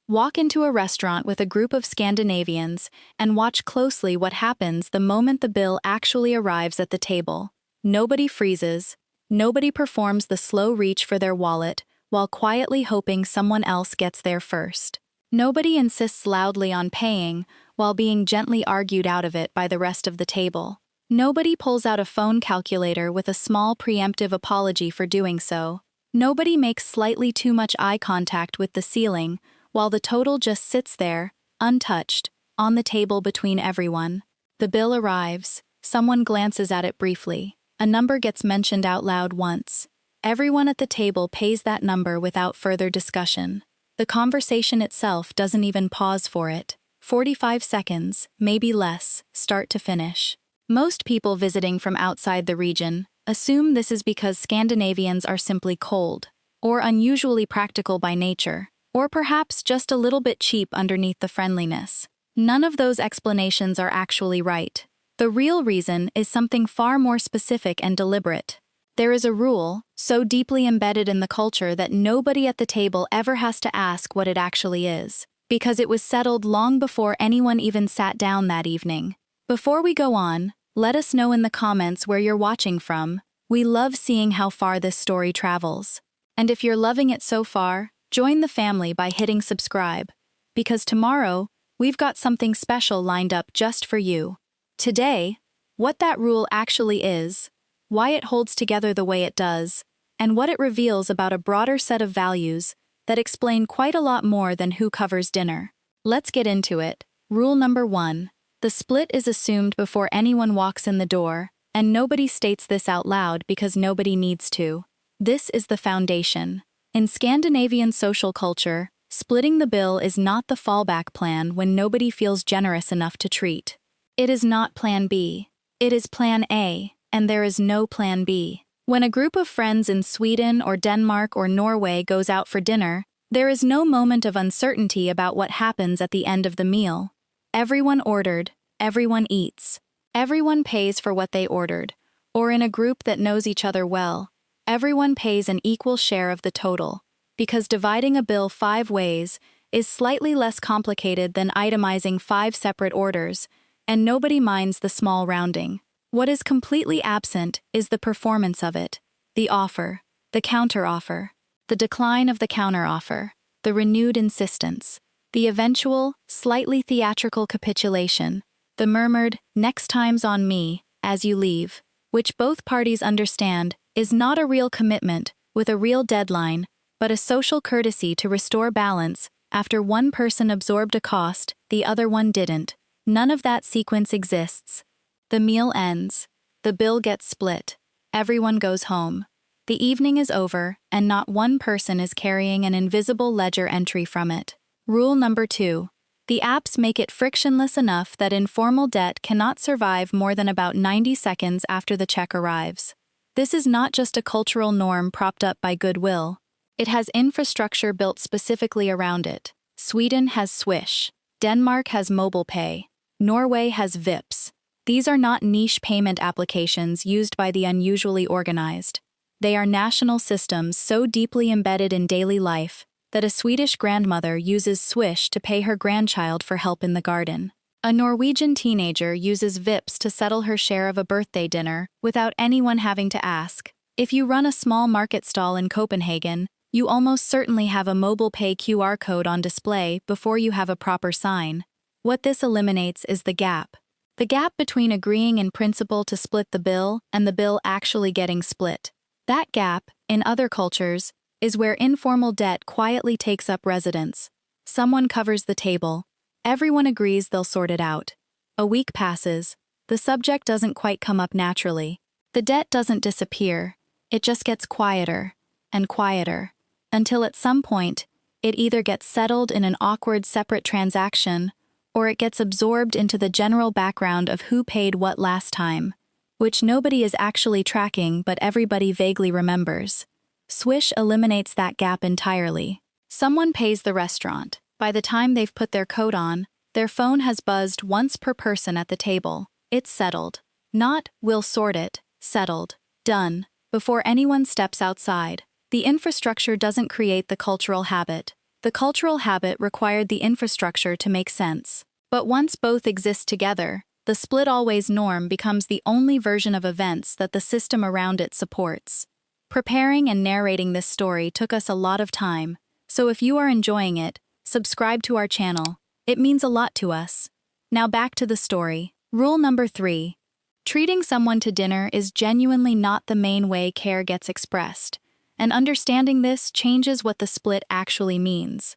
Walk into a restaurant with a group of Scandinavians and watch closely what happens the moment the bill actually arrives at the table. Nobody freezes. Nobody performs the slow reach for their wallet while quietly hoping someone else gets there first. Nobody insists loudly on paying while being gently argued out of it by the rest of the table. Nobody pulls out a phone calculator with a small preemptive apology for doing so. Nobody makes slightly too much eye contact with the ceiling while the total just sits there, untouched, on the table between everyone. The bill arrives, someone glances at it briefly. A number gets mentioned out loud once. Everyone at the table pays that number without further discussion. The conversation itself doesn't even pause for it. 45 seconds, maybe less, start to finish. Most people visiting from outside the region assume this is because Scandinavians are simply cold, or unusually practical by nature, or perhaps just a little bit cheap underneath the friendliness. None of those explanations are actually right. The real reason is something far more specific and deliberate. There is a rule, so deeply embedded in the culture that nobody at the table ever has to ask what it actually is, because it was settled long before anyone even sat down that evening. Before we go on, let us know in the comments where you're watching from. We love seeing how far this story travels. And if you're loving it so far, join the family by hitting subscribe, because tomorrow, we've got something special lined up just for you. Today, what that rule actually is, why it holds together the way it does, and what it reveals about a broader set of values that explain quite a lot more than who covers dinner. Let's get into it. Rule number 1. The split is assumed before anyone walks in the door, and nobody states this out loud because nobody needs to. This is the foundation. In Scandinavian social culture, splitting the bill is not the fallback plan when nobody feels generous enough to treat. It is not plan B. It is plan A, and there is no plan B. When a group of friends in Sweden or Denmark or Norway goes out for dinner, there is no moment of uncertainty about what happens at the end of the meal. Everyone ordered, everyone eats. Everyone pays for what they ordered, or in a group that knows each other well, everyone pays an equal share of the total, because dividing a bill 5 ways is slightly less complicated than itemizing 5 separate orders, and nobody minds the small rounding. What is completely absent is the performance of it, the offer, the counter-offer, the decline of the counter-offer, the renewed insistence, the eventual, slightly theatrical capitulation, the murmured, "next time's on me," as you leave, which both parties understand is not a real commitment with a real deadline, but a social courtesy to restore balance after one person absorbed a cost, the other one didn't. None of that sequence exists. The meal ends. The bill gets split. Everyone goes home. The evening is over, and not one person is carrying an invisible ledger entry from it. Rule number 2. The apps make it frictionless enough that informal debt cannot survive more than about 90 seconds after the check arrives. This is not just a cultural norm propped up by goodwill. It has infrastructure built specifically around it. Sweden has Swish. Denmark has mobile pay. Norway has Vips. These are not niche payment applications used by the unusually organized. They are national systems so deeply embedded in daily life that a Swedish grandmother uses Swish to pay her grandchild for help in the garden. A Norwegian teenager uses Vips to settle her share of a birthday dinner without anyone having to ask. If you run a small market stall in Copenhagen, you almost certainly have a mobile pay QR code on display before you have a proper sign. What this eliminates is the gap. The gap between agreeing in principle to split the bill and the bill actually getting split. That gap, in other cultures, is where informal debt quietly takes up residence. Someone covers the table. Everyone agrees they'll sort it out. A week passes. The subject doesn't quite come up naturally. The debt doesn't disappear. It just gets quieter and quieter, until at some point, it either gets settled in an awkward separate transaction, or it gets absorbed into the general background of who paid what last time, which nobody is actually tracking but everybody vaguely remembers. Swish eliminates that gap entirely. Someone pays the restaurant. By the time they've put their coat on, their phone has buzzed once per person at the table. It's settled. Not, "we'll sort it," settled. Done. Before anyone steps outside. The infrastructure doesn't create the cultural habit. The The cultural habit required the infrastructure to make sense. But once both exist together, the split always norm becomes the only version of events that the system around it supports. Preparing and narrating this story took us a lot of time, so if you are enjoying it, subscribe to our channel. It means a lot to us. Now back to the story. Rule number 3. Treating someone to dinner is genuinely not the main way care gets expressed, and understanding this changes what the split actually means.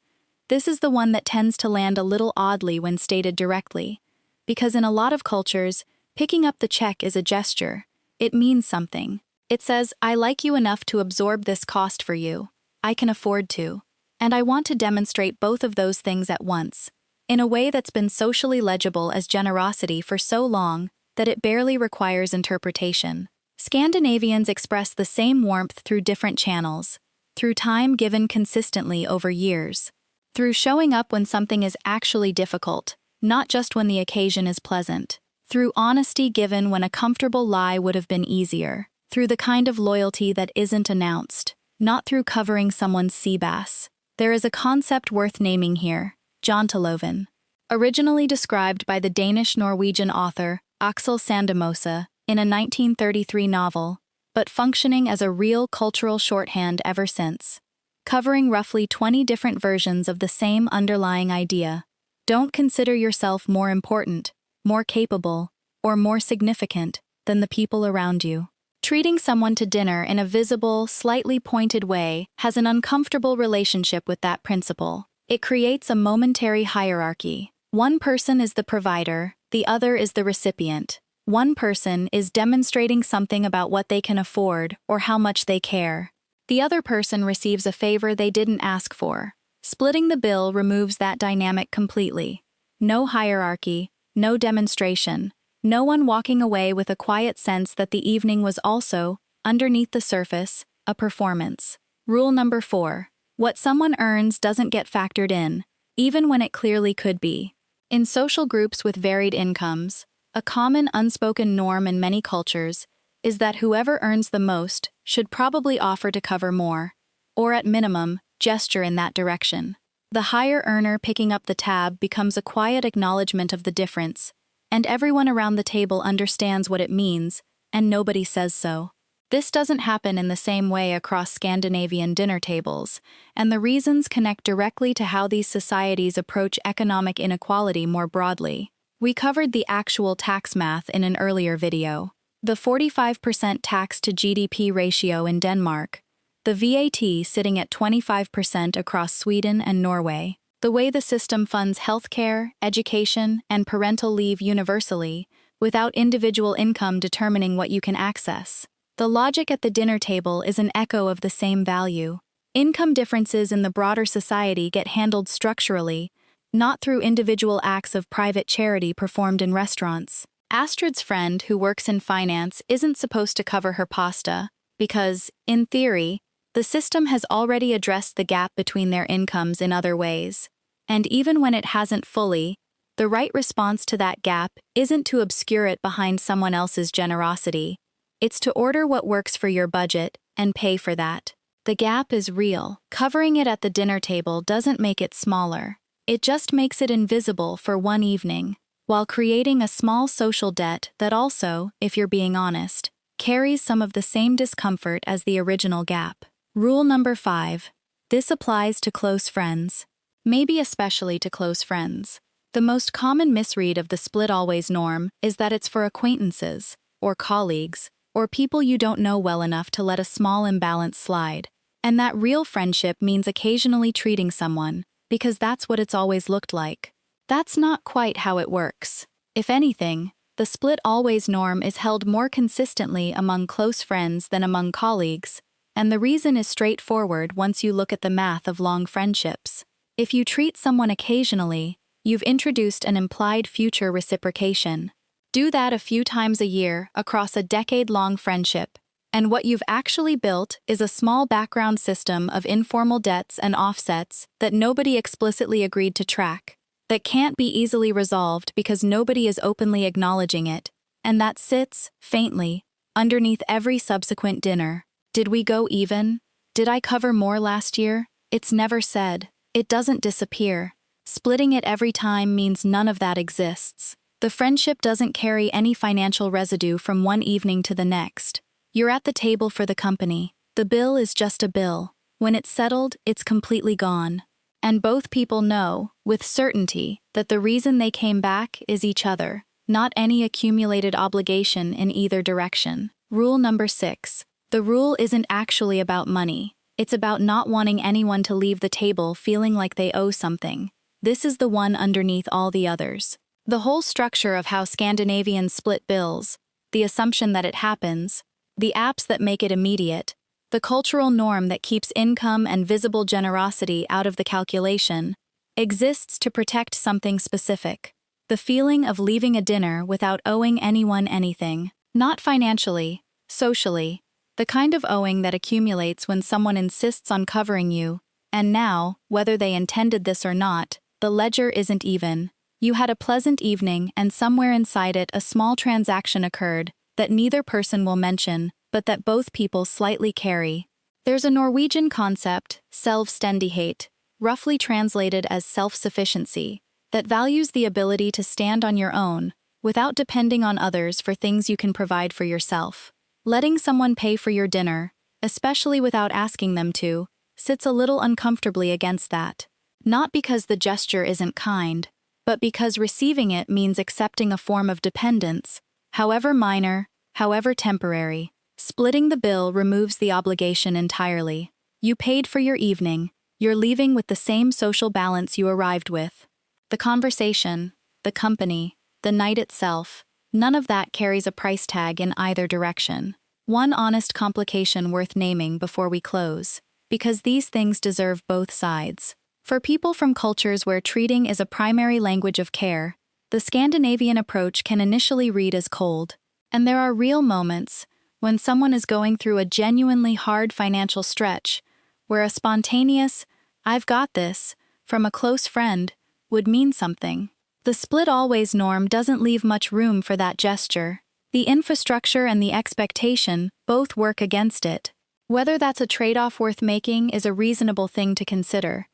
This is the one that tends to land a little oddly when stated directly, because in a lot of cultures, picking up the check is a gesture. It means something. It says, I like you enough to absorb this cost for you. I can afford to. And I want to demonstrate both of those things at once, in a way that's been socially legible as generosity for so long that it barely requires interpretation. Scandinavians express the same warmth through different channels, through time given consistently over years, through showing up when something is actually difficult, not just when the occasion is pleasant, through honesty given when a comfortable lie would have been easier, through the kind of loyalty that isn't announced, not through covering someone's sea bass. There is a concept worth naming here, janteloven. Originally described by the Danish-Norwegian author Axel Sandemose in a 1933 novel, but functioning as a real cultural shorthand ever since, covering roughly 20 different versions of the same underlying idea. Don't consider yourself more important, more capable, or more significant than the people around you. Treating someone to dinner in a visible, slightly pointed way has an uncomfortable relationship with that principle. It creates a momentary hierarchy. One person is the provider, the other is the recipient. One person is demonstrating something about what they can afford or how much they care. The other person receives a favor they didn't ask for. Splitting the bill removes that dynamic completely. No hierarchy, no demonstration, no one walking away with a quiet sense that the evening was also, underneath the surface, a performance. Rule number 4. What someone earns doesn't get factored in, even when it clearly could be. In social groups with varied incomes, a common unspoken norm in many cultures is that whoever earns the most should probably offer to cover more, or at minimum, gesture in that direction. The higher earner picking up the tab becomes a quiet acknowledgement of the difference, and everyone around the table understands what it means, and nobody says so. This doesn't happen in the same way across Scandinavian dinner tables, and the reasons connect directly to how these societies approach economic inequality more broadly. We covered the actual tax math in an earlier video. The 45% tax to GDP ratio in Denmark, the VAT sitting at 25% across Sweden and Norway, the way the system funds healthcare, education, and parental leave universally, without individual income determining what you can access. The logic at the dinner table is an echo of the same value. Income differences in the broader society get handled structurally, not through individual acts of private charity performed in restaurants. Astrid's friend who works in finance isn't supposed to cover her pasta because, in theory, the system has already addressed the gap between their incomes in other ways. And even when it hasn't fully, the right response to that gap isn't to obscure it behind someone else's generosity. It's to order what works for your budget and pay for that. The gap is real. Covering it at the dinner table doesn't make it smaller. It just makes it invisible for one evening, while creating a small social debt that also, if you're being honest, carries some of the same discomfort as the original gap. Rule number 5. This applies to close friends. Maybe especially to close friends. The most common misread of the split always norm is that it's for acquaintances, or colleagues, or people you don't know well enough to let a small imbalance slide. And that real friendship means occasionally treating someone, because that's what it's always looked like. That's not quite how it works. If anything, the split always norm is held more consistently among close friends than among colleagues, and the reason is straightforward once you look at the math of long friendships. If you treat someone occasionally, you've introduced an implied future reciprocation. Do that a few times a year across a decade-long friendship, and what you've actually built is a small background system of informal debts and offsets that nobody explicitly agreed to track, that can't be easily resolved because nobody is openly acknowledging it, and that sits, faintly, underneath every subsequent dinner. Did we go even? Did I cover more last year? It's never said. It doesn't disappear. Splitting it every time means none of that exists. The friendship doesn't carry any financial residue from one evening to the next. You're at the table for the company. The bill is just a bill. When it's settled, it's completely gone. And both people know, with certainty, that the reason they came back is each other, not any accumulated obligation in either direction. Rule number 6. The rule isn't actually about money. It's about not wanting anyone to leave the table feeling like they owe something. This is the one underneath all the others. The whole structure of how Scandinavians split bills, the assumption that it happens, the apps that make it immediate, the cultural norm that keeps income and visible generosity out of the calculation, exists to protect something specific: the feeling of leaving a dinner without owing anyone anything. Not financially, socially, the kind of owing that accumulates when someone insists on covering you, and now, whether they intended this or not, the ledger isn't even. You had a pleasant evening, and somewhere inside it a small transaction occurred that neither person will mention, but that both people slightly carry. There's a Norwegian concept, selvstendighet, roughly translated as self-sufficiency, that values the ability to stand on your own, without depending on others for things you can provide for yourself. Letting someone pay for your dinner, especially without asking them to, sits a little uncomfortably against that. Not because the gesture isn't kind, but because receiving it means accepting a form of dependence, however minor, however temporary. Splitting the bill removes the obligation entirely. You paid for your evening, you're leaving with the same social balance you arrived with. The conversation, the company, the night itself, none of that carries a price tag in either direction. One honest complication worth naming before we close, because these things deserve both sides. For people from cultures where treating is a primary language of care, the Scandinavian approach can initially read as cold. And there are real moments, when someone is going through a genuinely hard financial stretch, where a spontaneous, "I've got this," from a close friend, would mean something. The split-always norm doesn't leave much room for that gesture. The infrastructure and the expectation both work against it. Whether that's a trade-off worth making is a reasonable thing to consider.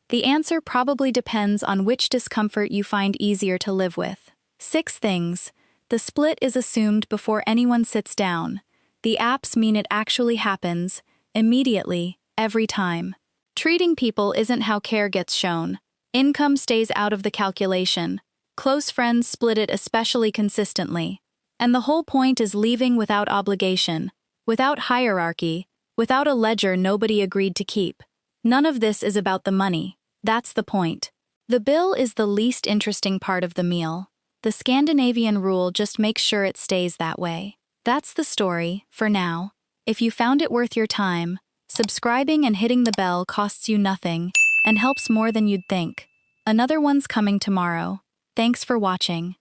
The answer probably depends on which discomfort you find easier to live with. 6 things. The split is assumed before anyone sits down. The apps mean it actually happens, immediately, every time. Treating people isn't how care gets shown. Income stays out of the calculation. Close friends split it especially consistently. And the whole point is leaving without obligation, without hierarchy, without a ledger nobody agreed to keep. None of this is about the money. That's the point. The bill is the least interesting part of the meal. The Scandinavian rule just makes sure it stays that way. That's the story, for now. If you found it worth your time, subscribing and hitting the bell costs you nothing, and helps more than you'd think. Another one's coming tomorrow. Thanks for watching.